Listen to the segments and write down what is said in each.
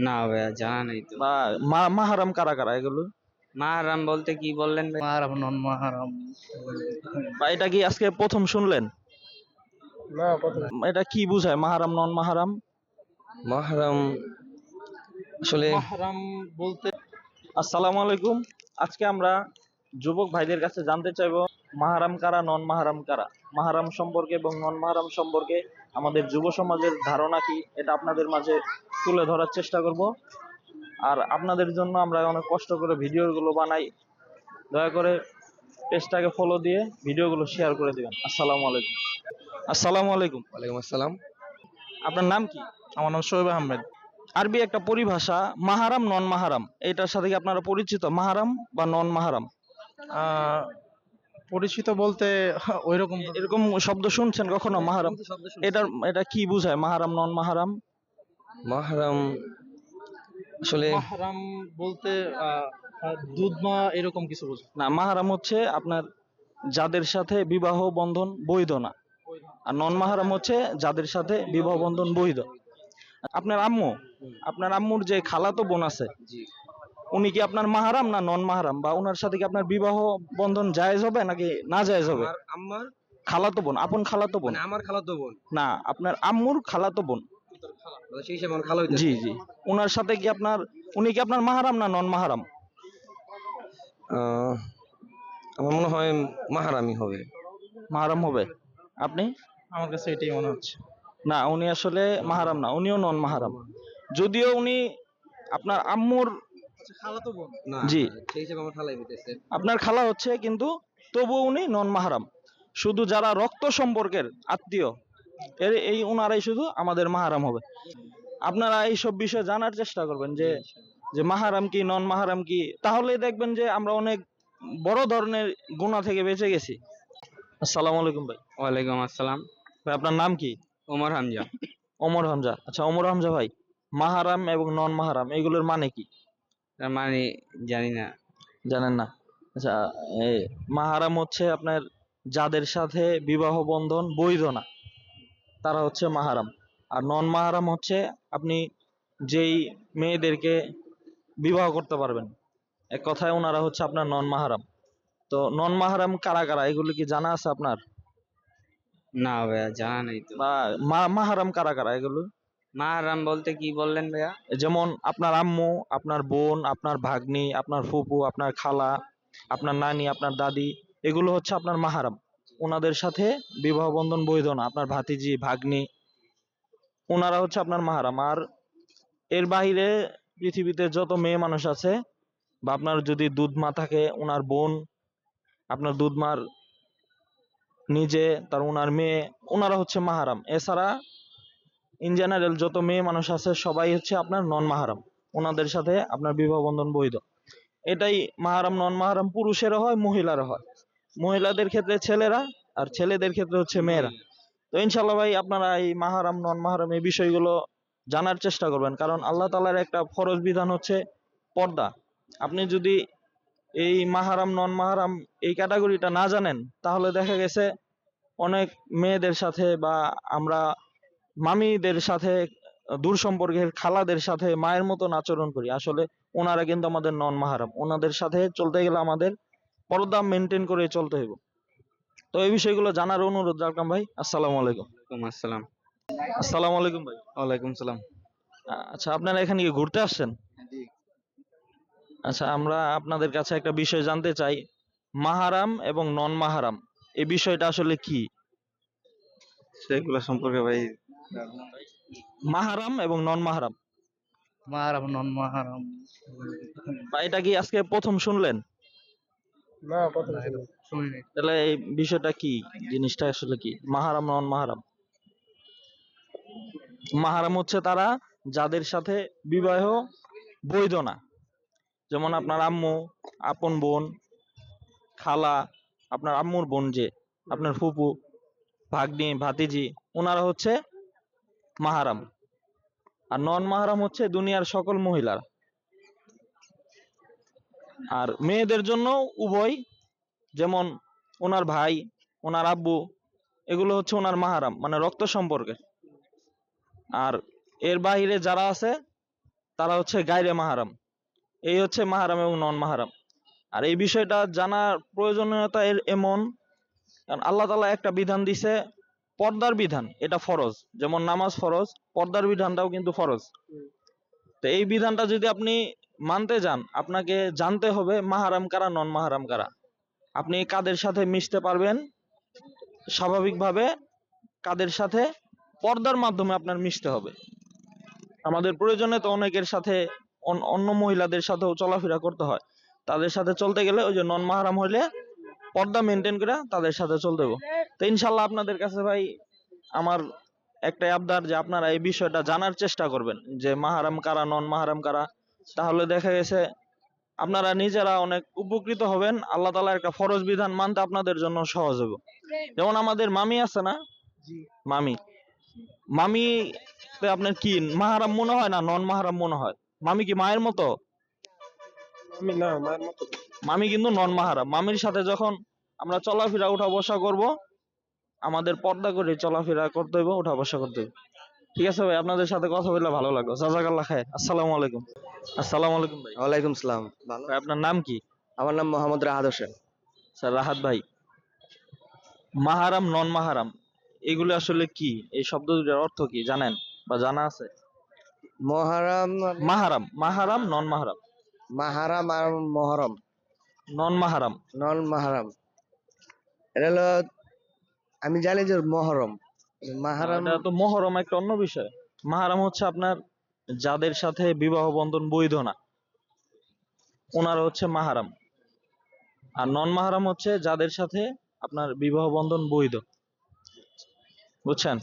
না ভাইয়া, জানা নাই তো। বা মাহারাম কারা কারা এগুলো? মাহারাম বলতে কি বললেন ভাই? মাহারাম নন মাহারাম। বা এটা কি আজকে প্রথম শুনলেন? না, প্রথম। এটা কি বুঝায় মাহারাম নন মাহারাম? মাহারাম আসলে মাহারাম বলতে আসসালামু আলাইকুম। আজকে আমরা যুবক ভাইদের কাছে জানতে চাইবো মাহারাম কারা, নন মাহারাম কারা, মাহারাম সম্পর্কে এবং নন মাহারাম সম্পর্কে আমাদের যুব সমাজের ধারণা কি, এটা আপনাদের মাঝে তুলে ধরার চেষ্টা করব। আর আপনাদের জন্য আমরা অনেক কষ্ট করে ভিডিওগুলো বানাই। দয়া করে পেজটাকে ফলো দিয়ে ভিডিওগুলো শেয়ার করে দিবেন। আসসালামু আলাইকুম। আসসালামু আলাইকুম। ওয়ালাইকুম আসসালাম। আপনার নাম কি? আমার নাম শোয়েব আহমেদ। আরবি একটা পরিভাষা মাহারাম নন মাহারাম, এটার সাথে কি আপনারা পরিচিত? মাহারাম বা নন মাহারাম আহ, পরিচিত বলতে ওইরকম এরকম শব্দ শুনছেন কখনো? মাহারাম এটা কি বুঝায়? মাহারাম নন মাহারাম? মাহারাম আসলে মাহারাম বলতে দুধ মা এরকম কিছু বুঝ না। মাহারাম হচ্ছে আপনার যাদের সাথে বিবাহ বন্ধন বৈধ না, আর নন মাহারাম হচ্ছে যাদের সাথে বিবাহ বন্ধন বৈধ। আপনার আম্মু, আপনার আম্মুর যে খালাতো বোন আছে, জি, উনি কি আপনার মাহারাম না নন মাহারাম, বা ওনার সাথে কি আপনার বিবাহ বন্ধন জায়েজ হবে নাকি না জায়েজ হবে? আমার আম্মার খালাতো বোন, আপন খালাতো বোন মানে আমার খালাতো বোন, না, আপনার আম্মুর খালাতো বোন। মানে সেই হিসাবে আমার খালা হইতেছে। জি জি, ওনার সাথে কি আপনার, উনি কি আপনার মাহারাম না নন মাহারাম? আহ, আমার মনে হয় মাহারামি হবে। মাহারাম হবে। আপনি? আমার কাছে এটাই মনে হচ্ছে। না, উনি আসলে মাহারাম না, উনিও নন মাহারাম। যদিও উনি আপনার আম্মুর, খালাতো বোন। না, জি, সেই হিসাবে আমার খালাই হইতেছে। আপনার খালা হচ্ছে, কিন্তু তবুও উনি নন মাহারাম। শুধু যারা রক্ত সম্পর্কের আত্মীয়, এই উনারাই শুধু আমাদের মাহারাম হবে। আপনারা এইসব বিষয়ে জানার চেষ্টা করবেন যে যে মাহারাম কি নন মাহারাম কি, তাহলে দেখবেন যে আমরা অনেক বড় ধরনের গুনাহ থেকে বেঁচে গেছি। আসসালামু আলাইকুম ভাই। ওয়ালাইকুম আসসালাম। ভাই আপনার নাম কি? ওমর হামজা। ওমর হামজা। আচ্ছা ওমর হামজা ভাই, মাহারাম এবং নন মাহারাম এগুলোর মানে কি তার মানে জানি না। জানেন না? আচ্ছা, এই মাহারাম হচ্ছে আপনার যাদের সাথে বিবাহ বন্ধন বৈধ না, তারা হচ্ছে মাহারাম। আর নন মাহারাম হচ্ছে আপনি যেই মেয়েদেরকে বিবাহ করতে পারবেন, এক কথায় ওনারা হচ্ছে আপনার নন মাহারাম। তো নন মাহারাম কারা কারা এগুলো কি জানা আছে আপনার? না ভাইয়া, জানা নাই তো। বা মাহারাম কারা কারা এগুলো? মাহারাম বলতে কি বললেন ভাইয়া? যেমন আপনার আম্মু, আপনার বোন, আপনার ভাগ্নি, আপনার ফুপু, আপনার খালা, আপনার নানি, আপনার দাদি, এগুলো হচ্ছে আপনার মাহারাম। ওনাদের সাথে বিবাহ বন্ধন বৈধ না। আপনার ভাতিজি, ভাগ্নি, ওনারা হচ্ছে আপনার মাহারাম। আর এর বাইরে পৃথিবীতে যত মেয়ে মানুষ আছে, বা আপনার যদি দুধ মা থাকে, ওনার বোন, আপনার দুধ মার নিজে, তার ওনার মেয়ে, ওনারা হচ্ছে মাহারাম। এছাড়া ইন জেনারেল যত মেয়ে মানুষ আছে সবাই হচ্ছে আপনার নন মাহারাম, ওনাদের সাথে আপনার বিবাহ বন্ধন বৈধ। এটাই মাহারাম নন মাহারাম পুরুষেরও হয়, মহিলারও হয়। মহিলাদের ক্ষেত্রে ছেলেরা, আর ছেলেদের ক্ষেত্রে হচ্ছে মেয়েরা। তো ইনশাল্লাহ ভাই, আপনারা এই মাহারাম নন মাহারাম এই বিষয়গুলো জানার চেষ্টা করবেন, কারণ আল্লাহ তাআলার একটা ফরজ বিধান হচ্ছে পর্দা। আপনি যদি এই মাহারাম নন মাহারাম এই ক্যাটাগরিটা না জানেন, তাহলে দেখা গেছে অনেক মেয়েদের সাথে, বা আমরা মামিদের সাথে, দূর সম্পর্কের খালাদের সাথে মায়ের মতন আচরণ করি। আসলে ওনারা কিন্তু আমাদের নন মাহারাম। ওনাদের সাথে চলতে গেলে আমাদের পর্দা মেনটেন করে চলতে হইব। তো এই বিষয়গুলো জানার অনুরোধ রাখলাম ভাই। আসসালামু আলাইকুম। ওয়ালাইকুম আসসালাম। আসসালামু আলাইকুম ভাই। ওয়ালাইকুম সালাম। আচ্ছা, আপনারা এখানে কি ঘুরতে আসছেন? জি। আচ্ছা, আমরা আপনাদের কাছে একটা বিষয় জানতে চাই, মাহারাম এবং নন মাহারাম এই বিষয়টা আসলে কি? সেগুলো সম্পর্কে ভাই মাহারাম এবং নন মাহারাম, মাহারাম নন মাহারাম। বা এটা কি আজকে প্রথম শুনলেন? না, প্রথম শুনিনি। তাহলে এই বিষয়টা কি, জিনিসটা আসলে কি মাহারাম নন মাহারাম? মাহারাম হচ্ছে তারা যাদের সাথে বিবাহ বৈধ না। যেমন আপনার আম্মু, আপন বোন, খালা, আপনার আম্মুর বোন, যে আপনার ফুপু, ভাগ্নি, ভাতিজি, ওনারা হচ্ছে মাহারাম। আর নন মাহারাম হচ্ছে দুনিয়ার সকল মহিলারা। আর মেয়েদের জন্য উভয়, যেমন ওনার ভাই, ওনার আব্বু, এগুলো হচ্ছে ওনার মাহারাম, মানে রক্ত সম্পর্কে। আর এর বাইরে যারা আছে তারা হচ্ছে গায়রে মাহারাম। এই হচ্ছে মাহারাম এবং নন মাহারাম। আর এই বিষয়টা জানার প্রয়োজনীয়তা এমন, কারণ আল্লাহ তাআলা একটা বিধান দিছে, পর্দার বিধান, এটা ফরজ। যেমন নামাজ ফরজ, পর্দার বিধানটাও কিন্তু ফরজ। তো এই বিধানটা যদি আপনি মানতে যান, আপনাকে জানতে হবে মাহারাম কারা, নন মাহারাম কারা। আপনি কাদের সাথে মিশতে পারবেন স্বাভাবিকভাবে, কাদের সাথে পর্দার মাধ্যমে আপনার মিশতে হবে। আমাদের প্রয়োজনে তো অনেকের সাথে অন্য মহিলাদের সাথেও চলাফেরা করতে হয়। তাদের সাথে চলতে গেলে ওই যে নন মাহারাম হইলে পর্দা মেনটেন করে তাদের সাথে চলতে হবে। তো ইনশাল্লাহ আপনাদের কাছে ভাই আমার একটাই আবদার যে আপনারা এই বিষয়টা জানার চেষ্টা করবেন যে মাহারাম কারা, নন মাহারাম কারা। তাহলে দেখা গেছে আপনারা নিজেরা অনেক উপকৃত হবেন। আল্লাহ তাআলার একটা ফরজ বিধান মানতে আপনাদের জন্য সহজ হবে। যেমন আমাদের মামি আছে না, মামি মামি আপনার কি মাহারাম মনে হয় না নন মাহারাম মনে হয়? মামি কি মায়ের মতো? আমি না মায়ের মতো। মামি কিন্তু নন মাহারাম। মামির সাথে যখন আমরা চলাফেরা উঠা বসা করব, আমাদের পর্দা করে চলাফেরা করতে হবে, উঠা বসা করতে হবে। ঠিক আছে ভাই, আপনাদের সাথে কথা বলে ভালো লাগলো। জাযাকাল্লাহ খায়ের। আসসালামু আলাইকুম। আসসালামু আলাইকুম ভাই। ওয়ালাইকুম সালাম। ভালো। ভাই, আপনার নাম কি? আমার নাম মোহাম্মদ রাহাত হোসেন। স্যার রাহাত ভাই, মাহারাম নন মাহারাম এগুলো আসলে কি? এই শব্দ দুটার অর্থ কি জানেন বা জানা আছে? মহারাম, মাহারাম, মাহারাম, নন মাহারাম। মাহারাম আর মহরম, নন মাহারাম নন মাহারাম। এটা হলো, আমি জানি যে মহরম, মাহারাম। এটা তো মহরম একটা অন্য বিষয়। মাহারাম হচ্ছে আপনার যাদের সাথে বিবাহ বন্ধন বৈধ না, ওনারা হচ্ছে মাহারাম। আর নন মাহারাম হচ্ছে যাদের সাথে আপনার বিবাহ বন্ধন বৈধ। বুঝছেন?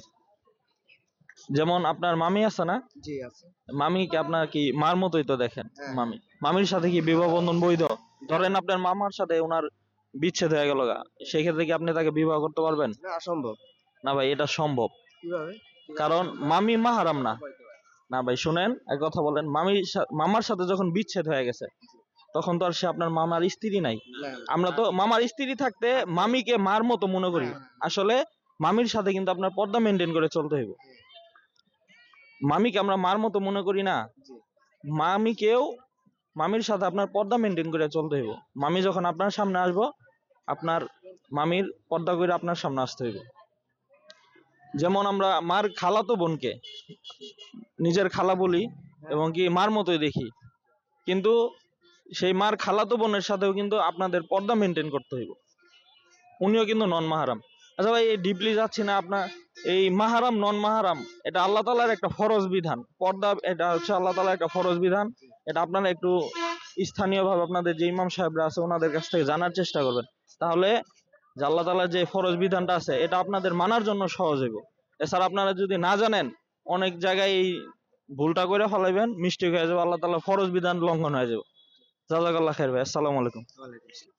যেমন আপনার মামি আছে না, জি আছে। মামি কি আপনার কি মার মতোই তো দেখেন। হ্যাঁ। মামি, মামির সাথে কি বিবাহ বন্ধন বৈধ? ধরেন আপনার মামার সাথে ওনার বিচ্ছেদ হয়ে গেল, সেই ক্ষেত্রে কি আপনি তাকে বিবাহ করতে পারবেন? না, অসম্ভব। না ভাই, এটা সম্ভব। কিভাবে? কারণ মামি মাহারাম না। না ভাই শুনেন, এক কথা বলেন, মামার সাথে যখন বিচ্ছেদ হয়ে গেছে, তখন তো আর সে আপনার মামার স্ত্রী নাই। না, আমরা তো মামার স্ত্রী থাকতে মামিকে মার মতো মনে করি। আসলে মামির সাথে কিন্তু আপনার পর্দা মেনটেন করে চলতে হইব। মামিকে আমরা মার মতো মনে করি না, মামিকেও মামির সাথে আপনার পর্দা মেনটেন করে চলতে হইব। মামি যখন আপনার সামনে আসবো, আপনার মামির পর্দা করে আপনার সামনে আসতে হইব। যেমন আমরা মার খালাতো বোনকে নিজের খালা বলি এবং কি মার মতোই দেখি, কিন্তু সেই মার খালাতো বোনের সাথেও কিন্তু আপনাদের পর্দা মেনটেন করতে হইব। উনিও কিন্তু নন মাহারাম। আচ্ছা ভাই, এই ডিপলি যাচ্ছি না। আপনার এই মাহারাম নন মাহারাম এটা আল্লাহ তাআলার একটা ফরজ বিধান। পর্দা এটা হচ্ছে আল্লাহ তাআলার একটা ফরজ বিধান। এটা আপনারা একটু স্থানীয়ভাবে আপনাদের যে ইমাম সাহেবরা আছে ওনাদের কাছ থেকে জানার চেষ্টা করবেন। তাহলে যে আল্লাহ তাআলার যে ফরজ বিধানটা আছে এটা আপনাদের মানার জন্য সহজ হইব। এছাড়া আপনারা যদি না জানেন, অনেক জায়গায় এই ভুলটা করে ফেলাইবেন, মিস্টেক হয়ে যাবে, আল্লাহ তাআলার ফরজ বিধান লঙ্ঘন হয়ে যাবে। জাযাকাল্লাহ খাইর ভাই। আসসালামু আলাইকুম। ওয়ালাইকুম আসসালাম।